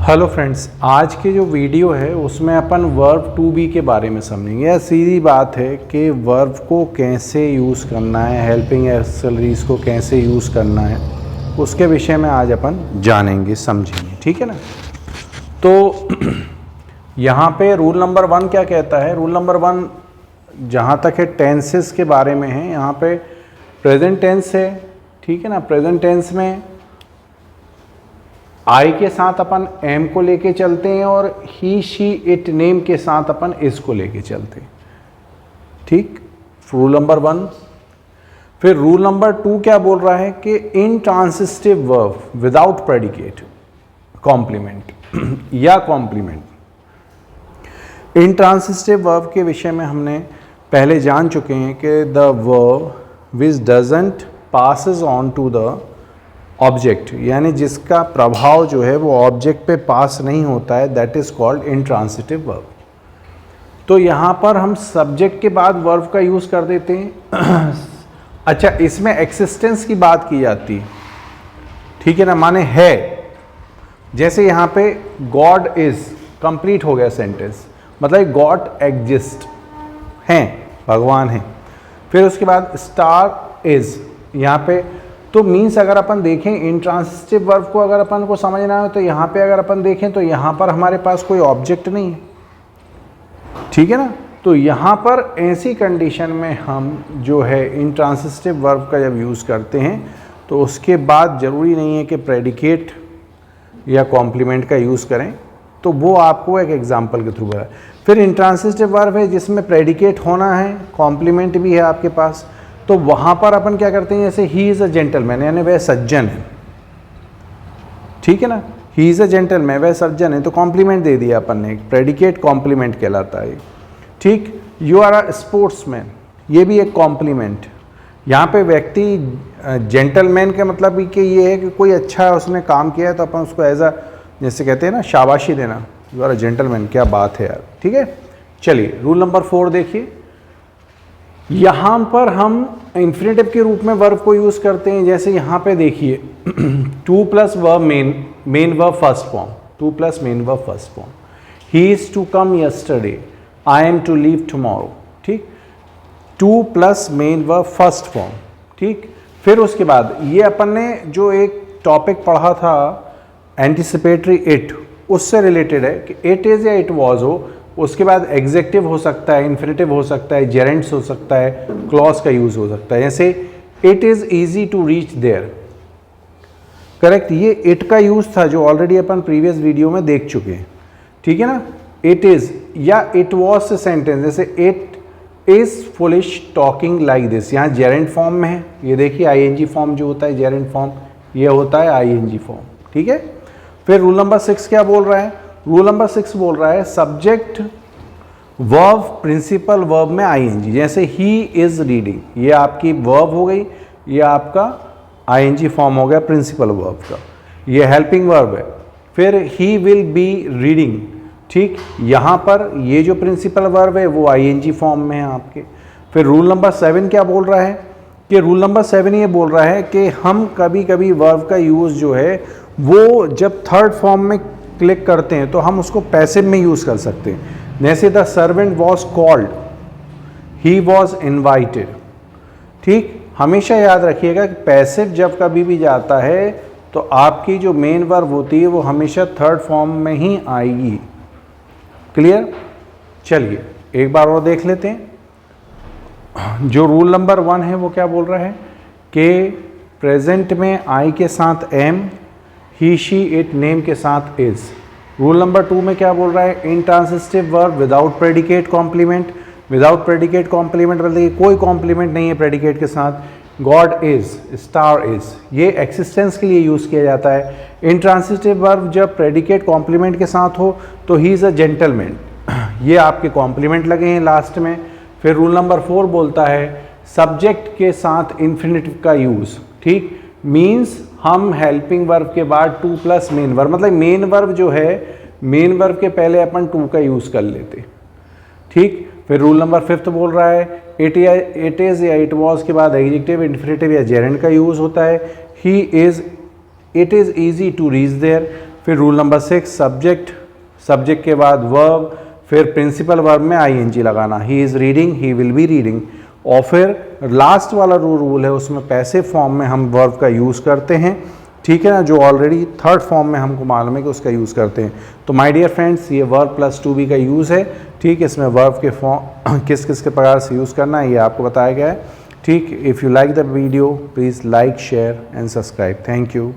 Hello friends, आज के जो वीडियो है उसमें अपन वर्ब टू बी के बारे में समझेंगे। यह सीधी बात है कि वर्ब को कैसे यूज़ करना है, हेल्पिंग एक्सेलरीज को कैसे यूज़ करना है, उसके विषय में आज अपन जानेंगे, समझेंगे। ठीक है ना। तो यहाँ पे रूल नंबर 1 क्या कहता है? रूल नंबर 1 जहाँ तक है टेंसेस के बारे में है। यहाँ पे प्रेजेंट टेंस है, ठीक है ना। प्रेजेंट टेंस में आई के साथ अपन एम को लेके चलते हैं और ही शी इट नेम के साथ अपन इस को लेके चलते हैं। ठीक, रूल नंबर 1। फिर रूल नंबर 2 क्या बोल रहा है कि intransitive verb without predicate complement या कॉम्प्लीमेंट। इंट्रांसिटिव वर्ब के विषय में हमने पहले जान चुके हैं कि the verb which doesn't passes on to the object, यानी जिसका प्रभाव जो है वो ऑब्जेक्ट पे पास नहीं होता है, that is called intransitive verb. तो यहाँ पर हम सब्जेक्ट के बाद वर्ब का यूज़ कर देते हैं। अच्छा, इसमें एक्सिस्टेंस की बात की जाती है, ठीक है ना, माने है। जैसे यहाँ पे गॉड इज, कंप्लीट हो गया सेंटेंस, मतलब गॉड एग्जिस्ट, हैं, भगवान है। फिर उसके बाद स्टार इज, यहाँ पे तो मीन्स अगर अपन देखें इंट्रांसिटिव वर्ब को अगर अपन को समझना है तो यहाँ पे अगर अपन देखें तो यहाँ पर हमारे पास कोई ऑब्जेक्ट नहीं है, ठीक है ना। तो यहाँ पर ऐसी कंडीशन में हम जो है इंट्रांसिटिव वर्ब का जब यूज़ करते हैं तो उसके बाद ज़रूरी नहीं है कि प्रेडिकेट या कॉम्प्लीमेंट का यूज़ करें, तो वो आपको एक एग्जाम्पल के थ्रू है। फिर इंट्रांसिटिव वर्ब है जिसमें प्रेडिकेट होना है, कॉम्प्लीमेंट भी है आपके पास, तो वहाँ पर अपन क्या करते हैं, जैसे ही इज़ अ जेंटलमैन, यानी वह सज्जन है, ठीक है ना। ही इज़ अ जेंटलमैन, वह सज्जन है, तो कॉम्प्लीमेंट दे दिया अपन ने, प्रेडिकेट कॉम्प्लीमेंट कहलाता है। ठीक, यू आर अ स्पोर्ट्समैन, ये भी एक कॉम्प्लीमेंट। यहाँ पे व्यक्ति जेंटलमैन का मतलब कि ये है कि कोई अच्छा उसने काम किया है तो अपन उसको एज अ, जैसे कहते हैं ना, शाबाशी देना, यू आर अ जेंटलमैन, क्या बात है यार। ठीक है, चलिए रूल नंबर 4 देखिए। यहाँ पर हम इन्फिनेटिव के रूप में वर्ब को यूज़ करते हैं। जैसे यहाँ पे देखिए 2 plus verb main verb first form, 2 plus main verb first form. He is to come yesterday, I am to leave tomorrow. ठीक, 2 plus main verb first form. ठीक, फिर उसके बाद ये अपन ने जो एक टॉपिक पढ़ा था एंटिसिपेटरी इट, उससे रिलेटेड है कि इट इज़ या इट वॉज हो, उसके बाद एग्जेक्टिव हो सकता है, इन्फिनेटिव हो सकता है, जेरेंट्स हो सकता है, क्लॉज का यूज हो सकता है। जैसे it is easy to reach there, correct, ये इट का यूज था जो ऑलरेडी अपन प्रीवियस वीडियो में देख चुके हैं, ठीक है ना। इट इज़ या इट वॉज से सेंटेंस, जैसे it is foolish talking like this, यहाँ जेरेंट फॉर्म में है, ये देखिए आईएनजी फॉर्म जो होता है, जेरेंट फॉर्म, ये होता है आईएनजी फॉर्म, ठीक है। फिर रूल नंबर 6 क्या बोल रहा है? रूल नंबर 6 बोल रहा है सब्जेक्ट वर्ब प्रिंसिपल वर्ब में आईएनजी, जैसे ही इज रीडिंग, ये आपकी वर्ब हो गई, ये आपका आईएनजी फॉर्म हो गया प्रिंसिपल वर्ब का, ये हेल्पिंग वर्ब है। फिर ही विल बी रीडिंग, ठीक, यहाँ पर ये जो प्रिंसिपल वर्ब है वो आईएनजी फॉर्म में है आपके। फिर रूल नंबर 7 क्या बोल रहा है कि रूल नंबर 7 ये बोल रहा है कि हम कभी कभी वर्ब का यूज़ जो है वो जब थर्ड फॉर्म में क्लिक करते हैं तो हम उसको पैसिव में यूज़ कर सकते हैं। जैसे the servant was called, he was invited. ठीक, हमेशा याद रखिएगा कि पैसिव जब कभी भी जाता है तो आपकी जो मेन वर्ब होती है वो हमेशा थर्ड फॉर्म में ही आएगी। क्लियर? चलिए एक बार और देख लेते हैं। जो रूल नंबर 1 है वो क्या बोल रहा है कि प्रेजेंट में आई के साथ am, he she it name के साथ इज। रूल नंबर 2 में क्या बोल रहा है? Intransitive verb without predicate complement. Without predicate complement मतलब कोई कॉम्प्लीमेंट नहीं है प्रेडिकेट के साथ। गॉड इज, स्टार इज, ये एक्सिस्टेंस के लिए यूज़ किया जाता है। इंट्रांसिटिव वर्ब जब प्रेडिकेट कॉम्प्लीमेंट के साथ हो तो ही इज़ अ जेंटलमैन, ये आपके कॉम्प्लीमेंट लगे हैं लास्ट में। फिर रूल नंबर 4 बोलता है सब्जेक्ट के साथ इन्फिनेटिव का यूज़। ठीक, मीन्स हम हेल्पिंग वर्ब के बाद 2 प्लस मेन वर्ब, मतलब मेन वर्ब जो है, मेन वर्ब के पहले अपन 2 का यूज़ कर लेते। ठीक, फिर रूल नंबर 5 बोल रहा है इट इज़ या इट वॉज के बाद एडजेक्टिव, इन्फिनेटिव या जेरेंट का यूज़ होता है। He is, it is easy to reach there. फिर रूल नंबर 6 सब्जेक्ट के बाद वर्ब, फिर प्रिंसिपल वर्ब में आईएनजी लगाना, he is reading, he will be reading. और फिर लास्ट वाला रूल है उसमें पैसिव फॉर्म में हम वर्ब का यूज़ करते हैं, ठीक है ना, जो ऑलरेडी थर्ड फॉर्म में हमको मालूम है कि उसका यूज़ करते हैं। तो माय डियर फ्रेंड्स, ये वर्ब प्लस टू बी का यूज़ है, ठीक है। इसमें वर्ब के फॉर्म किस किस के प्रकार से यूज़ करना है ये आपको बताया गया है, ठीक। If you like the video please like, share and subscribe. Thank you.